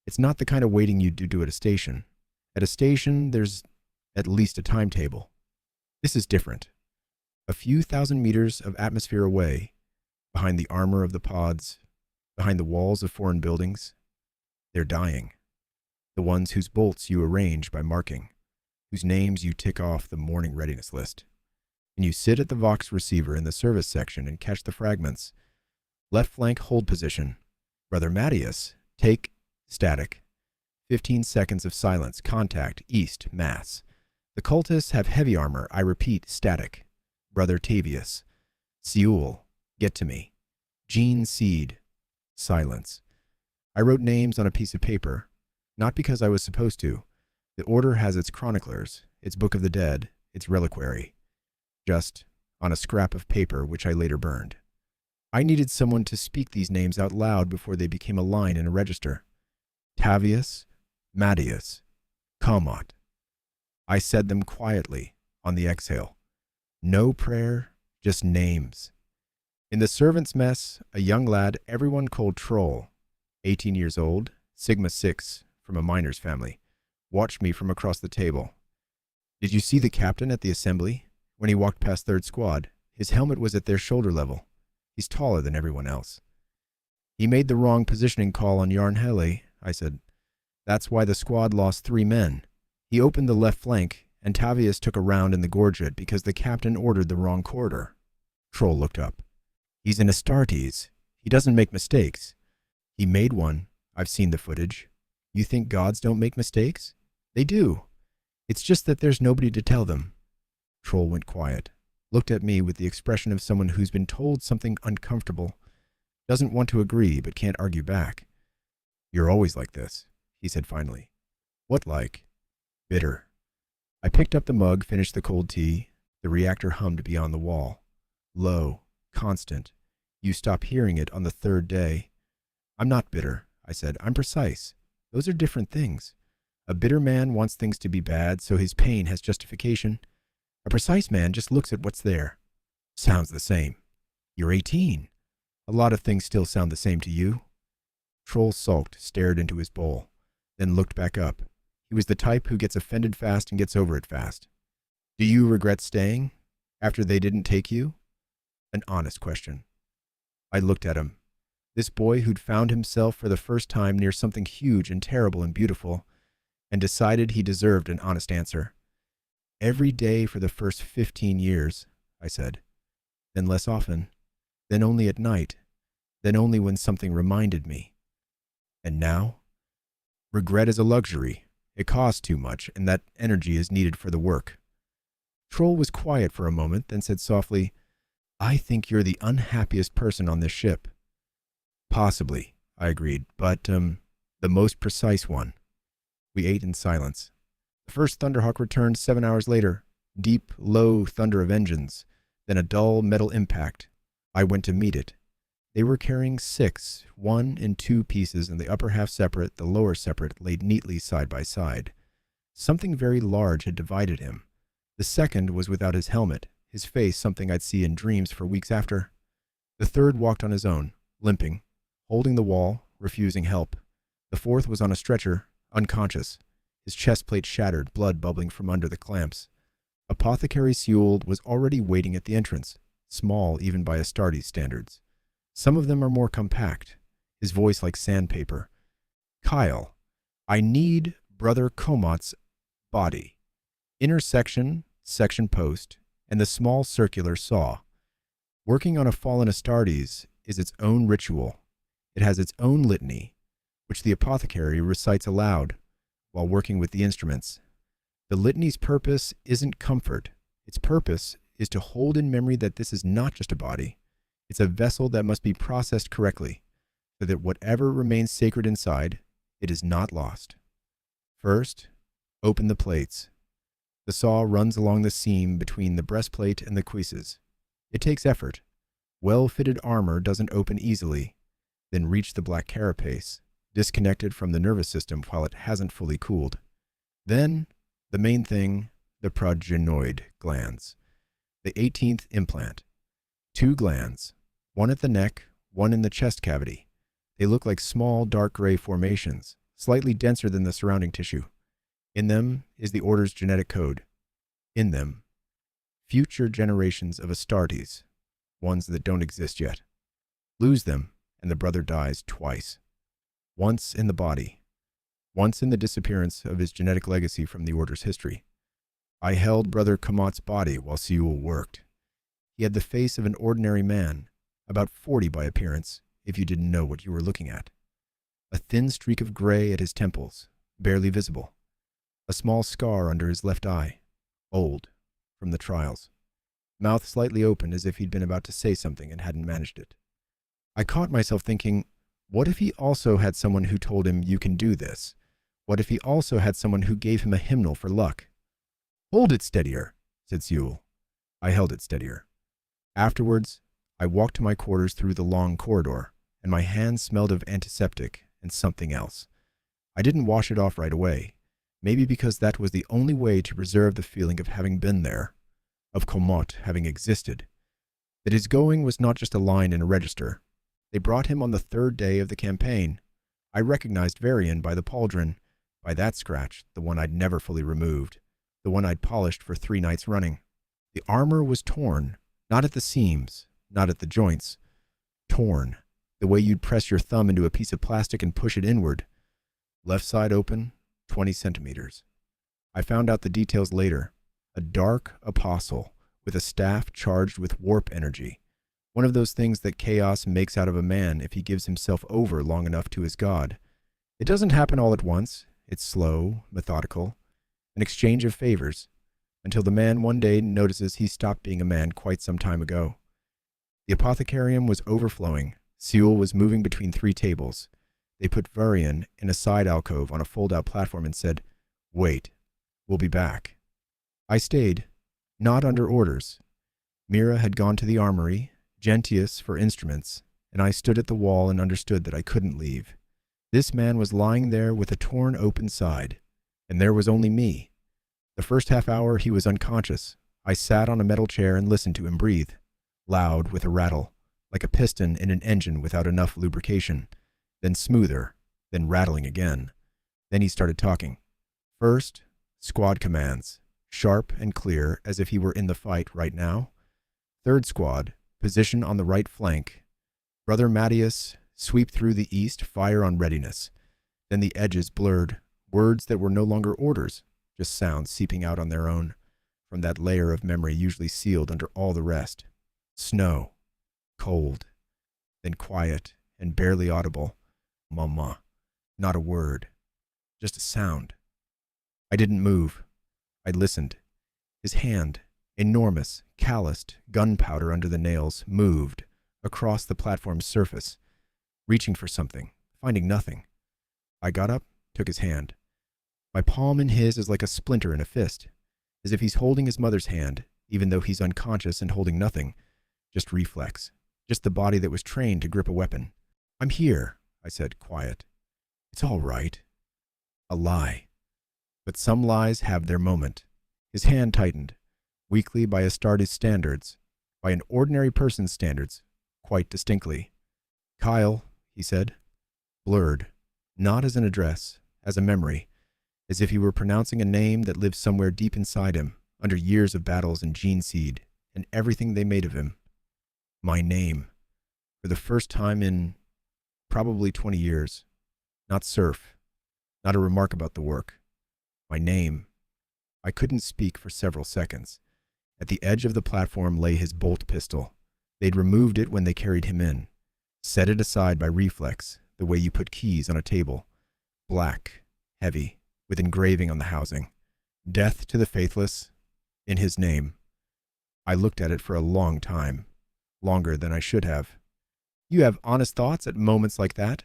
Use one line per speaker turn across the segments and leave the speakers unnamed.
It's not the kind of waiting you do at a station. At a station, there's at least a timetable. This is different. A few thousand meters of atmosphere away, behind the armor of the pods, behind the walls of foreign buildings, they're dying. The ones whose bolts you arrange by marking, whose names you tick off the morning readiness list. And you sit at the Vox receiver in the service section and catch the fragments. Left flank hold position. Brother Mattias, take static. 15 seconds of silence. Contact. East. Mass. The cultists have heavy armor. I repeat, static. Brother Tavius. Seul. Get to me. Gene Seed. Silence. I wrote names on a piece of paper. Not because I was supposed to. The order has its chroniclers, its Book of the Dead, its reliquary. Just on a scrap of paper which I later burned. I needed someone to speak these names out loud before they became a line in a register. Tavius, Mattias, Commot. I said them quietly on the exhale. No prayer, just names. In the servants' mess, a young lad everyone called Troll, 18 years old, Sigma 6, from a miner's family, watched me from across the table. Did you see the captain at the assembly? When he walked past third squad, his helmet was at their shoulder level. He's taller than everyone else. He made the wrong positioning call on Yarnhelle, I said. That's why the squad lost 3 men. He opened the left flank, and Tavius took a round in the gorget because the captain ordered the wrong corridor. Troll looked up. He's an Astartes. He doesn't make mistakes. He made one. I've seen the footage. You think gods don't make mistakes? They do. It's just that there's nobody to tell them. Troll went quiet, looked at me with the expression of someone who's been told something uncomfortable, doesn't want to agree but can't argue back. You're always like this, he said finally. What like? Bitter. I picked up the mug, finished the cold tea. The reactor hummed beyond the wall. Low, constant. You stop hearing it on the 3rd day. I'm not bitter, I said. I'm precise. Those are different things. A bitter man wants things to be bad, so his pain has justification. A precise man just looks at what's there. Sounds the same. You're 18. A lot of things still sound the same to you. Troll sulked, stared into his bowl, then looked back up. He was the type who gets offended fast and gets over it fast. Do you regret staying after they didn't take you? An honest question. I looked at him. This boy who'd found himself for the first time near something huge and terrible and beautiful, and decided he deserved an honest answer. Every day for the first 15 years, I said. Then less often. Then only at night. Then only when something reminded me. And now? Regret is a luxury. It costs too much, and that energy is needed for the work. Troll was quiet for a moment, then said softly, I think you're the unhappiest person on this ship. Possibly, I agreed, but, the most precise one. We ate in silence. The first Thunderhawk returned 7 hours later. Deep, low thunder of engines, then a dull metal impact. I went to meet it. They were carrying 6, 1 and 2 pieces, and the upper half separate, the lower separate, laid neatly side by side. Something very large had divided him. The second was without his helmet, his face something I'd see in dreams for weeks after. The third walked on his own, limping, holding the wall, refusing help. The fourth was on a stretcher, unconscious, his chest plate shattered, blood bubbling from under the clamps. Apothecary Seul was already waiting at the entrance, small even by Astartes standards. Some of them are more compact, his voice like sandpaper. Kyle, I need Brother Commot's body. Intersection, section post, and the small circular saw. Working on a fallen Astartes is its own ritual. It has its own litany, which the apothecary recites aloud while working with the instruments. The litany's purpose isn't comfort. Its purpose is to hold in memory that this is not just a body. It's a vessel that must be processed correctly, so that whatever remains sacred inside, it is not lost. First, open the plates. The saw runs along the seam between the breastplate and the cuisses. It takes effort. Well-fitted armor doesn't open easily. Then reach the black carapace, disconnected from the nervous system while it hasn't fully cooled. Then, the main thing, the progenoid glands. The 18th implant. 2 glands, one at the neck, one in the chest cavity. They look like small dark gray formations, slightly denser than the surrounding tissue. In them is the Order's genetic code. In them, future generations of Astartes, ones that don't exist yet. Lose them, and the brother dies twice. Once in the body, once in the disappearance of his genetic legacy from the Order's history. I held Brother Kamat's body while Seul worked. He had the face of an ordinary man, about 40 by appearance, if you didn't know what you were looking at. A thin streak of gray at his temples, barely visible. A small scar under his left eye, old, from the trials. Mouth slightly open as if he'd been about to say something and hadn't managed it. I caught myself thinking, what if he also had someone who told him, "You can do this"? What if he also had someone who gave him a hymnal for luck? "Hold it steadier," said Seul. I held it steadier. Afterwards, I walked to my quarters through the long corridor, and my hands smelled of antiseptic and something else. I didn't wash it off right away, maybe because that was the only way to preserve the feeling of having been there, of Kamat having existed, that his going was not just a line in a register. They brought him on the 3rd day of the campaign. I recognized Varian by the pauldron, by that scratch, the one I'd never fully removed, the one I'd polished for 3 nights running. The armor was torn, not at the seams, not at the joints. Torn, the way you'd press your thumb into a piece of plastic and push it inward. Left side open, 20 centimeters. I found out the details later. A dark apostle with a staff charged with warp energy. One of those things that chaos makes out of a man if he gives himself over long enough to his god. It doesn't happen all at once. It's slow, methodical, an exchange of favors, until the man one day notices he stopped being a man quite some time ago. The apothecarium was overflowing. Seul was moving between 3 tables. They put Varian in a side alcove on a fold-out platform and said, "Wait, we'll be back." I stayed, not under orders. Mira had gone to the armory, Gentius for instruments, and I stood at the wall and understood that I couldn't leave. This man was lying there with a torn open side, and there was only me. The first half hour he was unconscious. I sat on a metal chair and listened to him breathe, loud with a rattle, like a piston in an engine without enough lubrication, then smoother, then rattling again. Then he started talking. First, squad commands, sharp and clear as if he were in the fight right now. 3rd squad, position on the right flank. Brother Mattias, sweep through the east, fire on readiness. Then the edges blurred, words that were no longer orders, just sounds seeping out on their own, from that layer of memory usually sealed under all the rest. Snow, cold, then quiet and barely audible. Mama, not a word, just a sound. I didn't move. I listened. His hand, enormous, calloused, gunpowder under the nails, moved across the platform's surface, reaching for something, finding nothing. I got up, took his hand. My palm in his is like a splinter in a fist, as if he's holding his mother's hand, even though he's unconscious and holding nothing. Just reflex, just the body that was trained to grip a weapon. "I'm here," I said, quiet. "It's all right." A lie. But some lies have their moment. His hand tightened, weakly by Astartes standards, by an ordinary person's standards, quite distinctly. "Kyle," he said, blurred, not as an address, as a memory, as if he were pronouncing a name that lived somewhere deep inside him, under years of battles and gene seed, and everything they made of him. My name. For the first time in probably 20 years. Not surf. Not a remark about the work. My name. I couldn't speak for several seconds. At the edge of the platform lay his bolt pistol. They'd removed it when they carried him in. Set it aside by reflex, the way you put keys on a table. Black, heavy, with engraving on the housing. "Death to the faithless," in his name. I looked at it for a long time. Longer than I should have. You have honest thoughts at moments like that?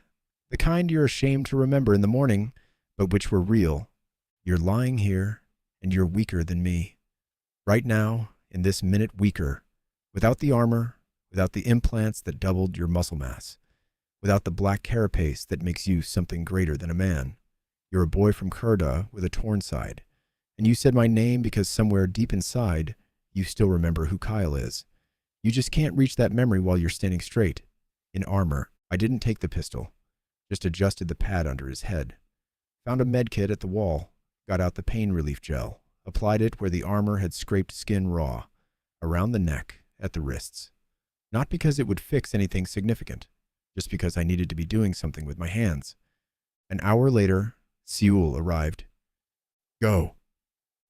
The kind you're ashamed to remember in the morning, but which were real. You're lying here, and you're weaker than me. Right now, in this minute weaker. Without the armor, without the implants that doubled your muscle mass. Without the black carapace that makes you something greater than a man. You're a boy from Kurda with a torn side. And you said my name because somewhere deep inside, you still remember who Kyle is. You just can't reach that memory while you're standing straight. In armor, I didn't take the pistol, just adjusted the pad under his head. Found a med kit at the wall, got out the pain relief gel, applied it where the armor had scraped skin raw, around the neck, at the wrists. Not because it would fix anything significant, just because I needed to be doing something with my hands. An hour later, Seul arrived. Go.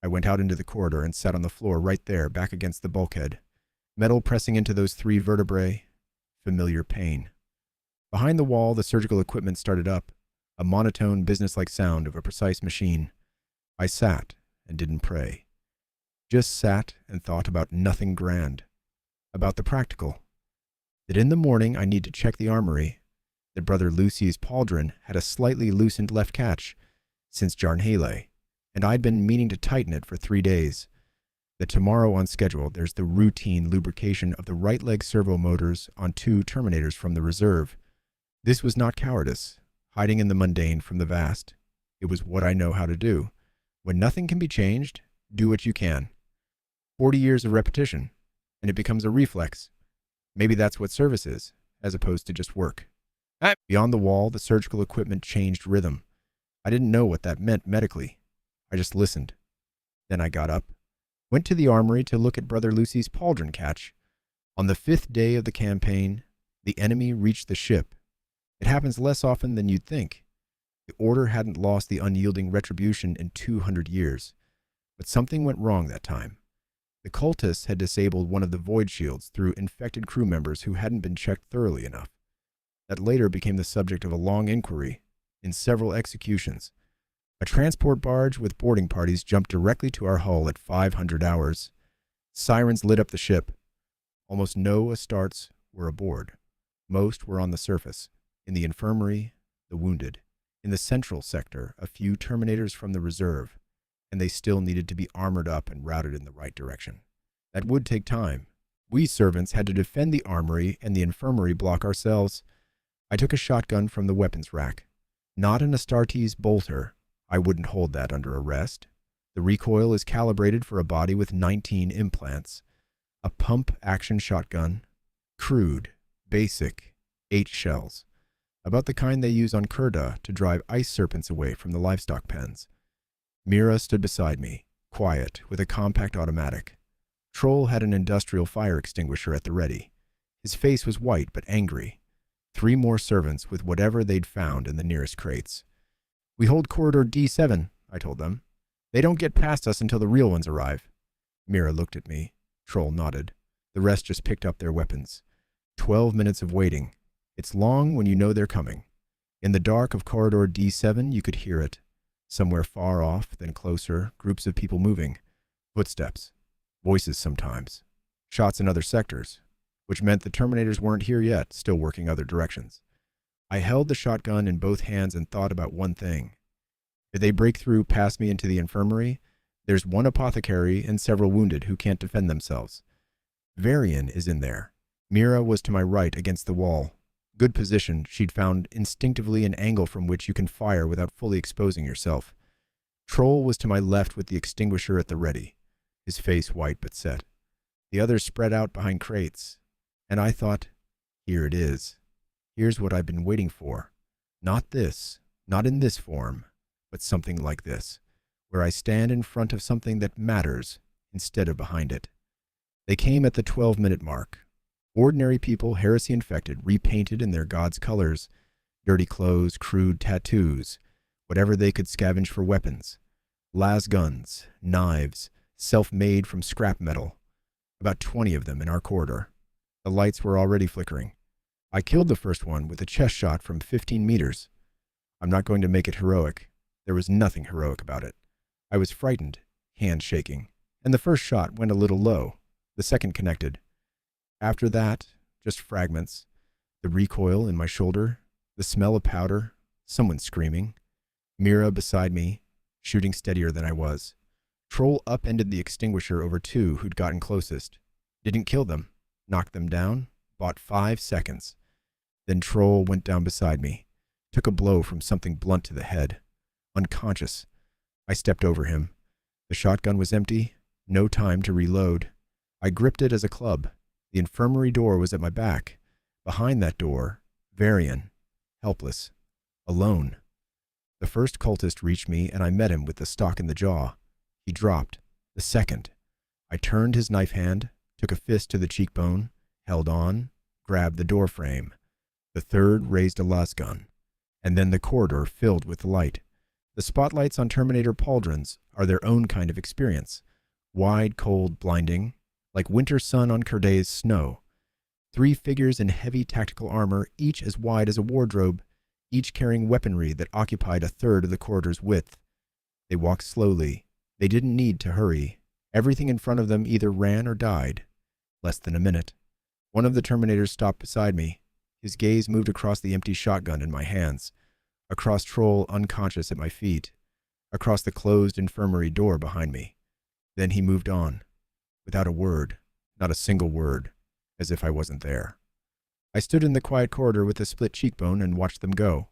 I went out into the corridor and sat on the floor right there, back against the bulkhead. Metal pressing into those 3 vertebrae. Familiar pain. Behind the wall, the surgical equipment started up, a monotone, businesslike sound of a precise machine. I sat and didn't pray. Just sat and thought about nothing grand. About the practical. That in the morning I need to check the armory. That Brother Lucy's pauldron had a slightly loosened left catch since Jarnhale, and I'd been meaning to tighten it for 3 days. That tomorrow on schedule there's the routine lubrication of the right leg servo motors on 2 terminators from the reserve. This was not cowardice, hiding in the mundane from the vast. It was what I know how to do. When nothing can be changed, do what you can. 40 years of repetition, and it becomes a reflex. Maybe that's what service is, as opposed to just work. Beyond the wall, the surgical equipment changed rhythm. I didn't know what that meant medically. I just listened. Then I got up, went to the armory to look at Brother Lucy's pauldron catch. On the 5th day of the campaign, the enemy reached the ship. It happens less often than you'd think. The Order hadn't lost the unyielding retribution in 200 years. But something went wrong that time. The cultists had disabled one of the void shields through infected crew members who hadn't been checked thoroughly enough. That later became the subject of a long inquiry in several executions. A transport barge with boarding parties jumped directly to our hull at 500 hours. Sirens lit up the ship. Almost no Astartes were aboard. Most were on the surface, in the infirmary, the wounded. In the central sector, a few terminators from the reserve, and they still needed to be armored up and routed in the right direction. That would take time. We servants had to defend the armory and the infirmary block ourselves. I took a shotgun from the weapons rack. Not an Astartes bolter. I wouldn't hold that under arrest. The recoil is calibrated for a body with 19 implants. A pump-action shotgun. Crude, basic, 8 shells. About the kind they use on Kurda to drive ice serpents away from the livestock pens. Mira stood beside me, quiet, with a compact automatic. Troll had an industrial fire extinguisher at the ready. His face was white but angry. 3 more servants with whatever they'd found in the nearest crates. We hold corridor D7, I told them. They don't get past us until the real ones arrive. Mira looked at me. Troll nodded. The rest just picked up their weapons. 12 minutes of waiting. It's long when you know they're coming. In the dark of corridor D7, you could hear it. Somewhere far off, then closer, groups of people moving. Footsteps. Voices sometimes. Shots in other sectors, which meant the Terminators weren't here yet, still working other directions. I held the shotgun in both hands and thought about one thing. If they break through past me into the infirmary, there's 1 apothecary and several wounded who can't defend themselves. Varian is in there. Mira was to my right against the wall. Good position, she'd found instinctively an angle from which you can fire without fully exposing yourself. Troll was to my left with the extinguisher at the ready, his face white but set. The others spread out behind crates. And I thought, here it is. Here's what I've been waiting for. Not this, not in this form, but something like this, where I stand in front of something that matters instead of behind it. They came at the 12-minute mark. Ordinary people, heresy-infected, repainted in their god's colors, dirty clothes, crude tattoos, whatever they could scavenge for weapons, las guns, knives, self-made from scrap metal, about 20 of them in our corridor. The lights were already flickering. I killed the first one with a chest shot from 15 meters. I'm not going to make it heroic. There was nothing heroic about it. I was frightened, hands shaking, and the first shot went a little low. The second connected. After that, just fragments. The recoil in my shoulder, the smell of powder, someone screaming. Mira beside me, shooting steadier than I was. Troll upended the extinguisher over 2 who'd gotten closest. Didn't kill them. Knocked them down. Bought 5 seconds. Then Troll went down beside me. Took a blow from something blunt to the head. Unconscious. I stepped over him. The shotgun was empty. No time to reload. I gripped it as a club. The infirmary door was at my back. Behind that door, Varian. Helpless. Alone. The first cultist reached me, and I met him with the stock in the jaw. He dropped. The second. I turned his knife hand, took a fist to the cheekbone, held on, grabbed the door frame. The third raised a lasgun, and then the corridor filled with light. The spotlights on Terminator pauldrons are their own kind of experience. Wide, cold, blinding, like winter sun on Cerday's snow. 3 figures in heavy tactical armor, each as wide as a wardrobe, each carrying weaponry that occupied a third of the corridor's width. They walked slowly. They didn't need to hurry. Everything in front of them either ran or died. Less than a minute. One of the Terminators stopped beside me. His gaze moved across the empty shotgun in my hands, across Troll unconscious at my feet, across the closed infirmary door behind me. Then he moved on, without a word, not a single word, as if I wasn't there. I stood in the quiet corridor with a split cheekbone and watched them go.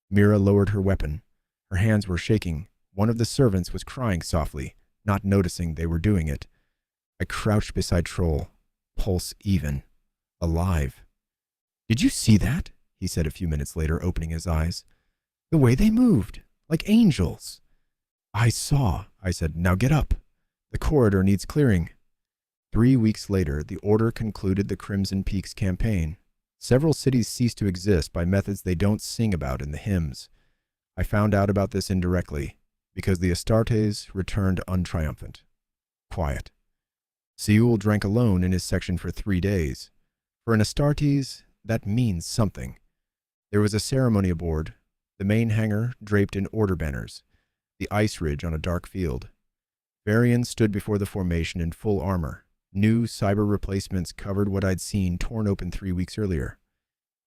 Mira lowered her weapon. Her hands were shaking. One of the servants was crying softly, not noticing they were doing it. I crouched beside Troll, pulse even, alive. "Did you see that?" he said a few minutes later, opening his eyes. "The way they moved, like angels." "I saw," I said. "Now get up. The corridor needs clearing." 3 weeks later, the Order concluded the Crimson Peaks campaign. Several cities ceased to exist by methods they don't sing about in the hymns. I found out about this indirectly, because the Astartes returned untriumphant. Quiet. Seul drank alone in his section for 3 days. For an Astartes, that means something. There was a ceremony aboard, the main hangar draped in Order banners, the ice ridge on a dark field. Varian stood before the formation in full armor. New cyber replacements covered what I'd seen torn open 3 weeks earlier.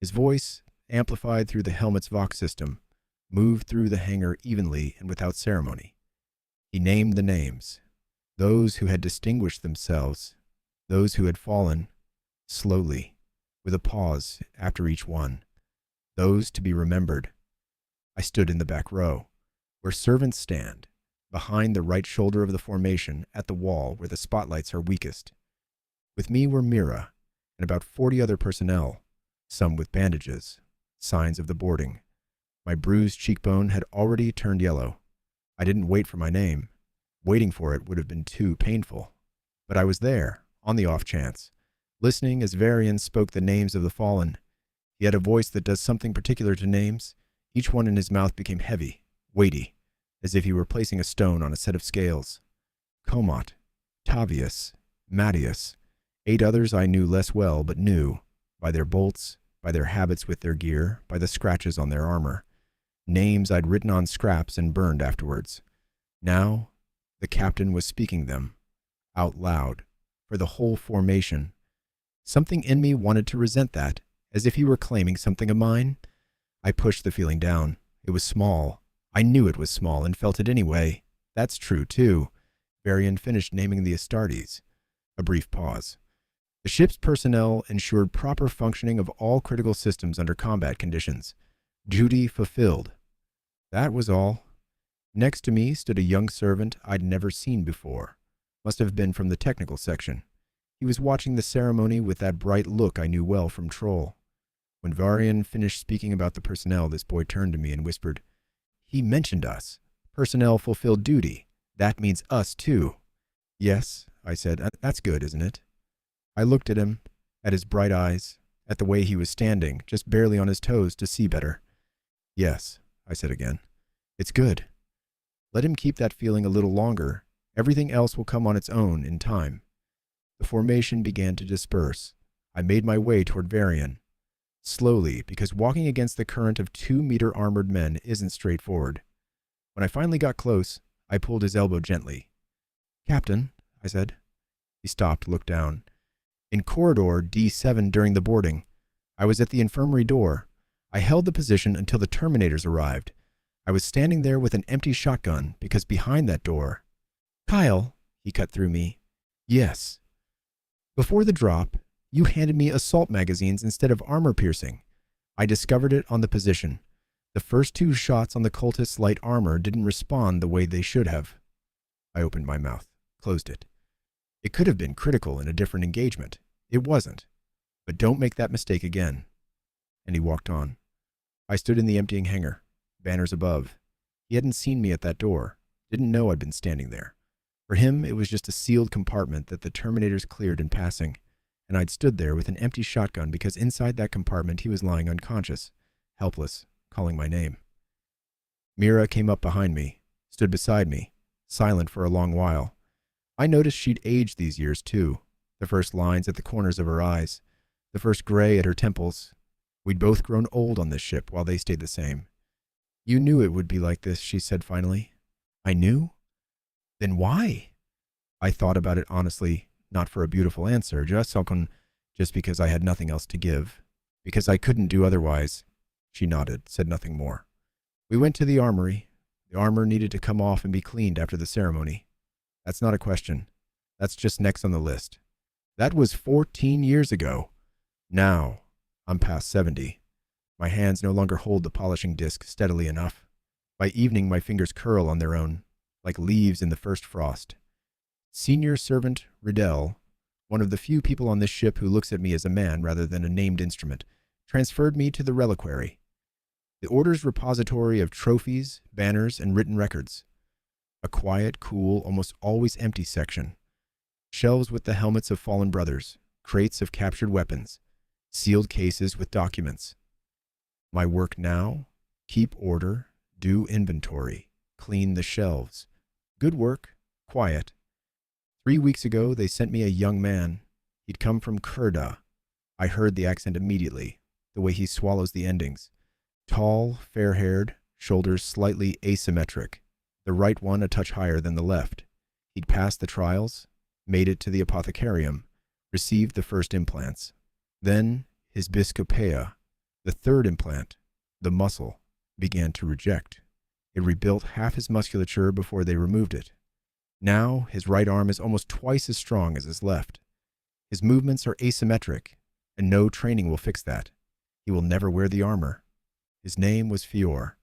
His voice, amplified through the helmet's Vox system, moved through the hangar evenly and without ceremony. He named the names, those who had distinguished themselves, those who had fallen, slowly, with a pause after each one, those to be remembered. I stood in the back row, where servants stand, behind the right shoulder of the formation at the wall where the spotlights are weakest. With me were Mira and about 40 other personnel, some with bandages, signs of the boarding. My bruised cheekbone had already turned yellow. I didn't wait for my name. Waiting for it would have been too painful. But I was there, on the off chance, listening as Varian spoke the names of the fallen. He had a voice that does something particular to names. Each one in his mouth became heavy, weighty, as if he were placing a stone on a set of scales. Comat, Tavius, Mattius, 8 others I knew less well but knew, by their bolts, by their habits with their gear, by the scratches on their armor. Names I'd written on scraps and burned afterwards. Now, the captain was speaking them, out loud, for the whole formation. Something in me wanted to resent that, as if he were claiming something of mine. I pushed the feeling down. It was small. I knew it was small and felt it anyway. That's true, too. Varian finished naming the Astartes. A brief pause. The ship's personnel ensured proper functioning of all critical systems under combat conditions. Duty fulfilled. That was all. Next to me stood a young servant I'd never seen before. Must have been from the technical section. He was watching the ceremony with that bright look I knew well from Troll. When Varian finished speaking about the personnel, this boy turned to me and whispered, "He mentioned us. Personnel fulfilled duty. That means us, too." "Yes," I said. "That's good, isn't it?" I looked at him, at his bright eyes, at the way he was standing, just barely on his toes to see better. "Yes," I said again. "It's good. Let him keep that feeling a little longer. Everything else will come on its own in time." The formation began to disperse. I made my way toward Varian. Slowly, because walking against the current of 2-meter armored men isn't straightforward. When I finally got close, I pulled his elbow gently. "Captain," I said. He stopped, looked down. "In corridor D7 during the boarding. I was at the infirmary door. I held the position until the Terminators arrived. I was standing there with an empty shotgun because behind that door—" "Kyle," he cut through me. "Yes." "Before the drop, you handed me assault magazines instead of armor piercing. I discovered it on the position. The first 2 shots on the cultists' light armor didn't respond the way they should have." I opened my mouth, closed it. It could have been critical in a different engagement. It wasn't. But don't make that mistake again. And he walked on. I stood in the emptying hangar, banners above, He hadn't seen me at that door, didn't know I'd been standing there. For him, it was just a sealed compartment that the Terminators cleared in passing, and I'd stood there with an empty shotgun because inside that compartment he was lying unconscious, helpless, calling my name. Mira came up behind me, stood beside me, silent for a long while. I noticed she'd aged these years too, the first lines at the corners of her eyes, the first gray at her temples. We'd both grown old on this ship while they stayed the same. You knew it would be like this, she said finally. I knew? Then why? I thought about it honestly, not for a beautiful answer, just because I had nothing else to give, because I couldn't do otherwise. She nodded, said nothing more. We went to the armory. The armor needed to come off and be cleaned after the ceremony. That's not a question. That's just next on the list. That was 14 years ago. Now, I'm past 70. My hands no longer hold the polishing disc steadily enough. By evening, my fingers curl on their own, like leaves in the first frost. Senior Servant Riddell, one of the few people on this ship who looks at me as a man rather than a named instrument, transferred me to the reliquary, the Order's repository of trophies, banners, and written records. A quiet, cool, almost always empty section. Shelves with the helmets of fallen brothers, crates of captured weapons, sealed cases with documents. My work now? Keep order, do inventory, clean the shelves. Good work, quiet. 3 weeks ago, they sent me a young man. He'd come from Kurda. I heard the accent immediately, the way he swallows the endings. Tall, fair-haired, shoulders slightly asymmetric, the right one a touch higher than the left. He'd passed the trials, made it to the apothecarium, received the first implants. Then his biscopea, the third implant, the muscle, began to reject. It rebuilt half his musculature before they removed it. Now his right arm is almost twice as strong as his left. His movements are asymmetric, and no training will fix that. He will never wear the armor. His name was Fior.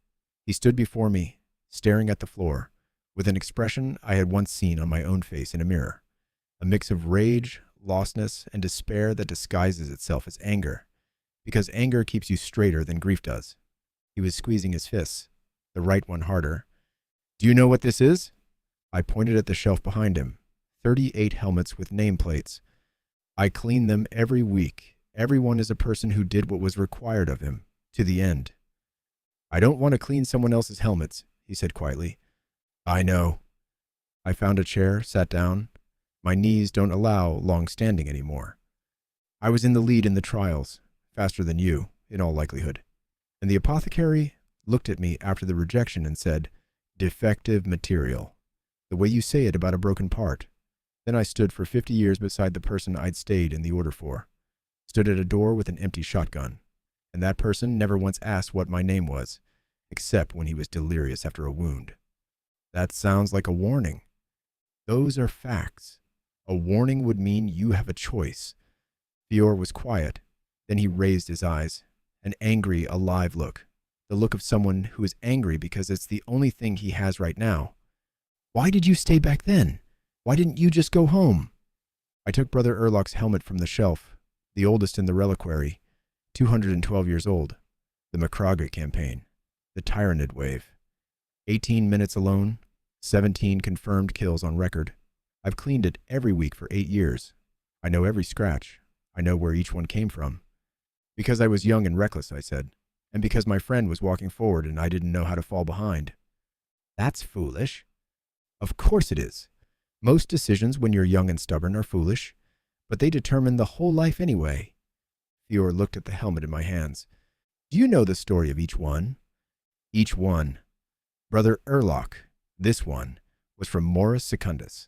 He stood before me, staring at the floor, with an expression I had once seen on my own face in a mirror, a mix of rage, lostness, and despair that disguises itself as anger, because anger keeps you straighter than grief does. He was squeezing his fists, the right one harder. Do you know what this is? I pointed at the shelf behind him. 38 helmets with nameplates. I clean them every week. Everyone is a person who did what was required of him, to the end. I don't want to clean someone else's helmets, he said quietly. I know. I found a chair, sat down. My knees don't allow long standing anymore. I was in the lead in the trials, faster than you, in all likelihood. And the apothecary looked at me after the rejection and said, defective material. The way you say it about a broken part. Then I stood for 50 years beside the person I'd stayed in the order for. Stood at a door with an empty shotgun. And that person never once asked what my name was, except when he was delirious after a wound. That sounds like a warning. Those are facts. A warning would mean you have a choice. Fior was quiet. Then he raised his eyes, an angry, alive look, the look of someone who is angry because it's the only thing he has right now. Why did you stay back then? Why didn't you just go home? I took Brother Erlock's helmet from the shelf, the oldest in the reliquary, 212 years old, the Macraga campaign, the Tyrannid wave. 18 minutes alone, 17 confirmed kills on record. I've cleaned it every week for 8 years. I know every scratch. I know where each one came from. Because I was young and reckless, I said, and because my friend was walking forward and I didn't know how to fall behind. That's foolish. Of course it is. Most decisions when you're young and stubborn are foolish, but they determine the whole life anyway. Fior looked at the helmet in my hands. Do you know the story of each one? Each one. Brother Erlock, this one, was from Morris Secundus.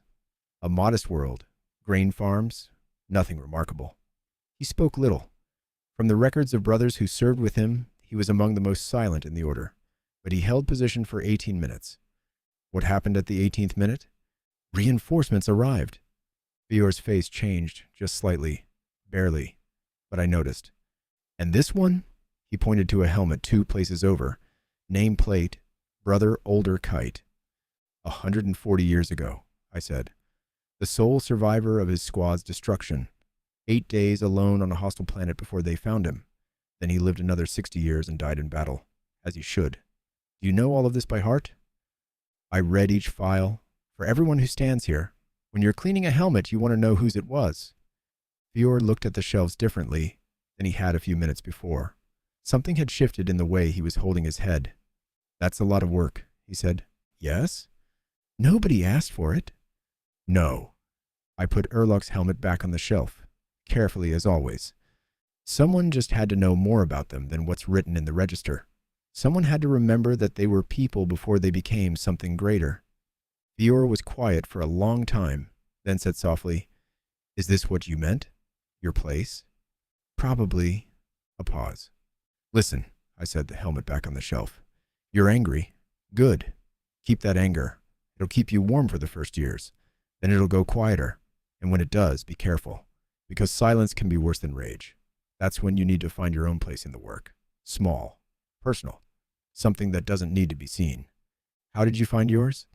A modest world, grain farms, nothing remarkable. He spoke little. From the records of brothers who served with him, he was among the most silent in the order, but he held position for 18 minutes. What happened at the 18th minute? Reinforcements arrived. Fior's face changed just slightly, barely, but I noticed. And this one? He pointed to a helmet 2 places over. Nameplate, Brother Older Kite. 140 years ago, I said. The sole survivor of his squad's destruction. 8 days alone on a hostile planet before they found him. Then he lived another 60 years and died in battle, as he should. Do you know all of this by heart? I read each file. For everyone who stands here, when you're cleaning a helmet, you want to know whose it was. Fior looked at the shelves differently than he had a few minutes before. Something had shifted in the way he was holding his head. That's a lot of work, he said. Yes? Nobody asked for it. No. I put Erloc's helmet back on the shelf, carefully as always. Someone just had to know more about them than what's written in the register. Someone had to remember that they were people before they became something greater. Fior was quiet for a long time, then said softly, Is this what you meant? Your place? Probably. A pause. Listen, I said, the helmet back on the shelf. You're angry. Good. Keep that anger. It'll keep you warm for the first years. Then it'll go quieter. And when it does, be careful. Because silence can be worse than rage. That's when you need to find your own place in the work. Small. Personal. Something that doesn't need to be seen. How did you find yours?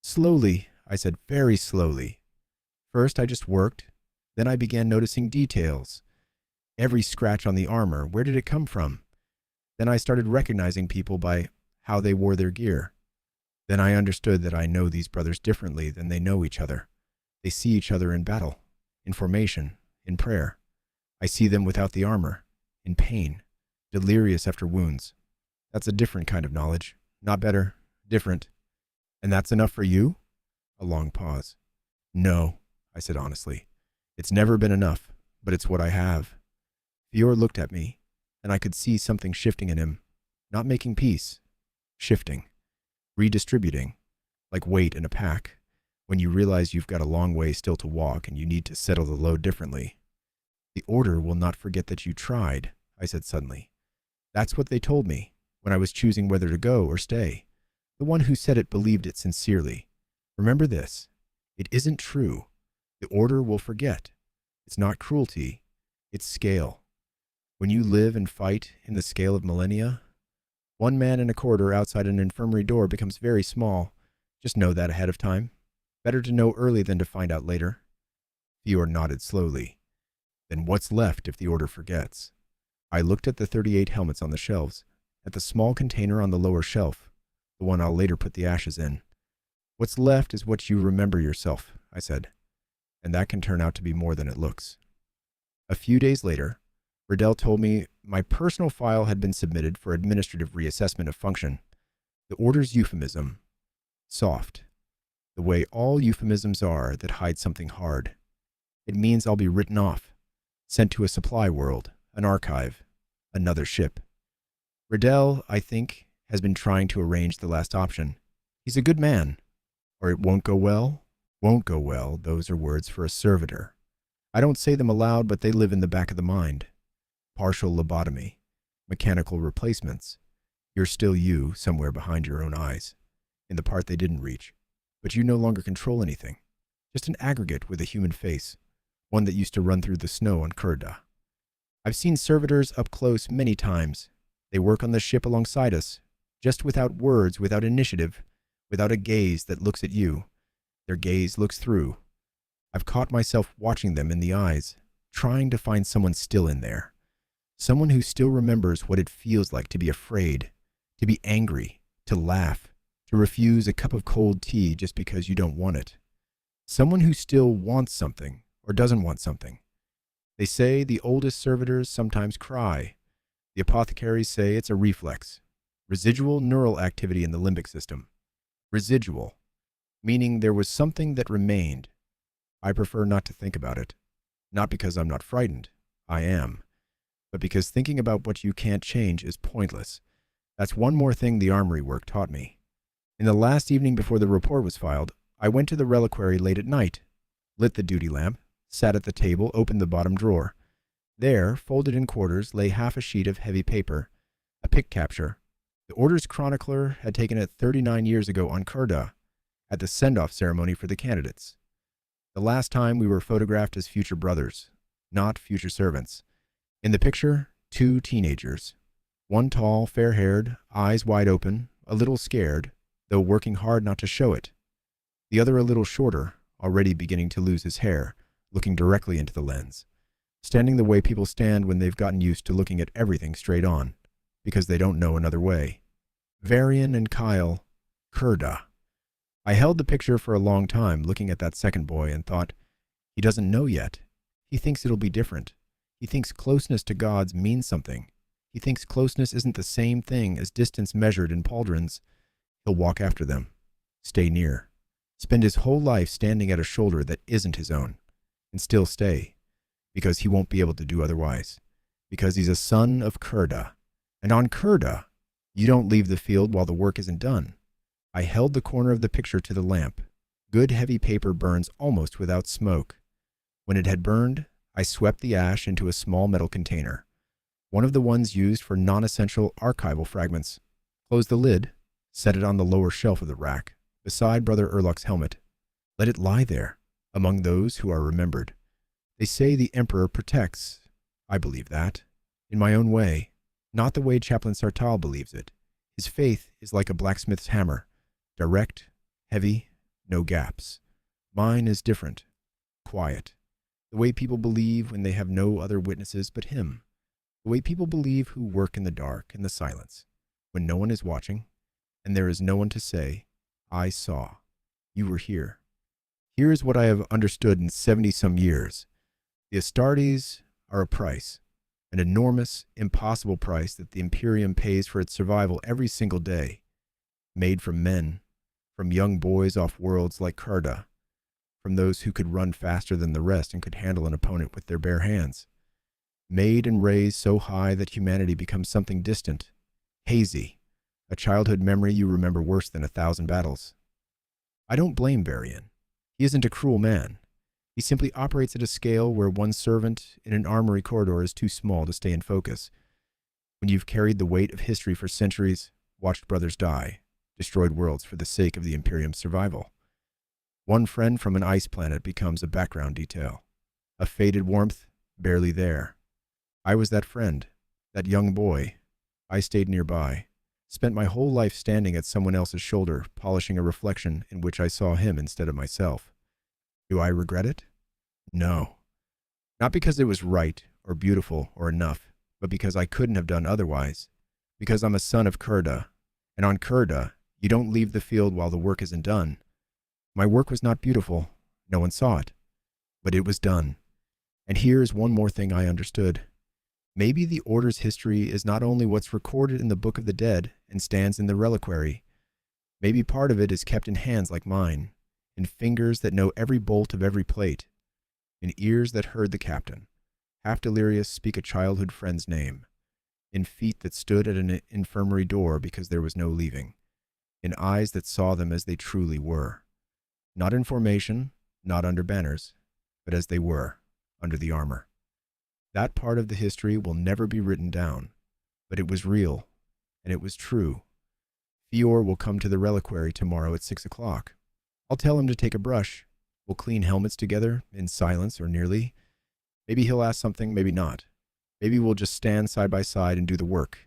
Slowly, I said, very slowly. First, I just worked. Then I began noticing details. Every scratch on the armor, where did it come from? Then I started recognizing people by how they wore their gear. Then I understood that I know these brothers differently than they know each other. They see each other in battle, in formation, in prayer. I see them without the armor, in pain, delirious after wounds. That's a different kind of knowledge. Not better, different. And that's enough for you? A long pause. No, I said honestly. It's never been enough, but it's what I have. Fior looked at me, and I could see something shifting in him. Not making peace. Shifting. Redistributing. Like weight in a pack. When you realize you've got a long way still to walk and you need to settle the load differently. The Order will not forget that you tried, I said suddenly. That's what they told me when I was choosing whether to go or stay. The one who said it believed it sincerely. Remember this. It isn't true. The Order will forget. It's not cruelty. It's scale. When you live and fight in the scale of millennia, one man in a corridor outside an infirmary door becomes very small. Just know that ahead of time. Better to know early than to find out later. Fior nodded slowly. Then what's left if the Order forgets? I looked at the 38 helmets on the shelves, at the small container on the lower shelf, the one I'll later put the ashes in. What's left is what you remember yourself, I said, and that can turn out to be more than it looks. A few days later, Riddell told me my personal file had been submitted for administrative reassessment of function. The Order's euphemism. Soft. The way all euphemisms are that hide something hard. It means I'll be written off, sent to a supply world, an archive, another ship. Riddell, I think, has been trying to arrange the last option. He's a good man. Or it won't go well? Won't go well, those are words for a servitor. I don't say them aloud, but they live in the back of the mind. Partial lobotomy, mechanical replacements. You're still you, somewhere behind your own eyes, in the part they didn't reach. But you no longer control anything. Just an aggregate with a human face, one that used to run through the snow on Kurda. I've seen servitors up close many times. They work on the ship alongside us, just without words, without initiative, without a gaze that looks at you. Their gaze looks through. I've caught myself watching them in the eyes, trying to find someone still in there. Someone who still remembers what it feels like to be afraid, to be angry, to laugh, to refuse a cup of cold tea just because you don't want it. Someone who still wants something or doesn't want something. They say the oldest servitors sometimes cry. The apothecaries say it's a reflex. Residual neural activity in the limbic system. Residual, meaning there was something that remained. I prefer not to think about it. Not because I'm not frightened. I am. But because thinking about what you can't change is pointless. That's one more thing the armory work taught me. In the last evening before the report was filed, I went to the reliquary late at night, lit the duty lamp, sat at the table, opened the bottom drawer. There, folded in quarters, lay half a sheet of heavy paper, a pick capture. The Order's chronicler had taken it 39 years ago on Kurda, at the send-off ceremony for the candidates. The last time we were photographed as future brothers, not future servants. In the picture, 2 teenagers. One tall, fair-haired, eyes wide open, a little scared, though working hard not to show it. The other a little shorter, already beginning to lose his hair, looking directly into the lens. Standing the way people stand when they've gotten used to looking at everything straight on, because they don't know another way. Varian and Kyle, Kurda. I held the picture for a long time, looking at that second boy, and thought, he doesn't know yet. He thinks it'll be different. He thinks closeness to gods means something. He thinks closeness isn't the same thing as distance measured in pauldrons. He'll walk after them, stay near, spend his whole life standing at a shoulder that isn't his own, and still stay, because he won't be able to do otherwise, because he's a son of Kurda. And on Kurda, you don't leave the field while the work isn't done. I held the corner of the picture to the lamp. Good heavy paper burns almost without smoke. When it had burned, I swept the ash into a small metal container, one of the ones used for non-essential archival fragments. Closed the lid, set it on the lower shelf of the rack, beside Brother Urlach's helmet. Let it lie there, among those who are remembered. They say the Emperor protects. I believe that, in my own way, not the way Chaplain Sartal believes it. His faith is like a blacksmith's hammer, direct, heavy, no gaps. Mine is different, quiet, the way people believe when they have no other witnesses but him, the way people believe who work in the dark and the silence, when no one is watching, and there is no one to say, I saw, you were here. Here is what I have understood in 70-some years. The Astartes are a price, an enormous, impossible price that the Imperium pays for its survival every single day, made from men, from young boys off worlds like Karda, from those who could run faster than the rest and could handle an opponent with their bare hands, made and raised so high that humanity becomes something distant, hazy, a childhood memory you remember worse than 1,000 battles. I don't blame Varian. He isn't a cruel man. He simply operates at a scale where one servant in an armory corridor is too small to stay in focus. When you've carried the weight of history for centuries, watched brothers die, destroyed worlds for the sake of the Imperium's survival, one friend from an ice planet becomes a background detail, a faded warmth barely there. I was that friend, that young boy. I stayed nearby, spent my whole life standing at someone else's shoulder, polishing a reflection in which I saw him instead of myself. Do I regret it? No. Not because it was right or beautiful or enough, but because I couldn't have done otherwise. Because I'm a son of Kurda, and on Kurda, you don't leave the field while the work isn't done. My work was not beautiful. No one saw it. But it was done. And here is one more thing I understood. Maybe the Order's history is not only what's recorded in the Book of the Dead and stands in the reliquary. Maybe part of it is kept in hands like mine, in fingers that know every bolt of every plate, in ears that heard the captain, half delirious, speak a childhood friend's name, in feet that stood at an infirmary door because there was no leaving, in eyes that saw them as they truly were, not in formation, not under banners, but as they were, under the armor. That part of the history will never be written down, but it was real, and it was true. Fior will come to the reliquary tomorrow at 6 o'clock. I'll tell him to take a brush. We'll clean helmets together, in silence or nearly. Maybe he'll ask something, maybe not. Maybe we'll just stand side by side and do the work,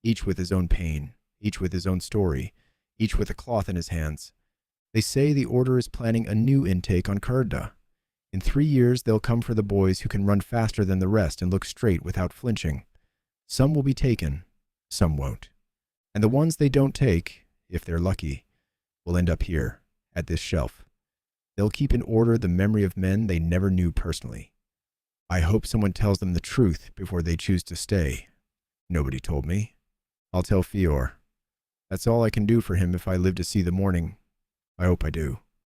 each with his own pain, each with his own story, each with a cloth in his hands. They say the Order is planning a new intake on Kurda. In 3 years, they'll come for the boys who can run faster than the rest and look straight without flinching. Some will be taken, some won't. And the ones they don't take, if they're lucky, will end up here, at this shelf. They'll keep in order the memory of men they never knew personally. I hope someone tells them the truth before they choose to stay. Nobody told me. I'll tell Fior. That's all I can do for him if I live to see the morning. I hope I do.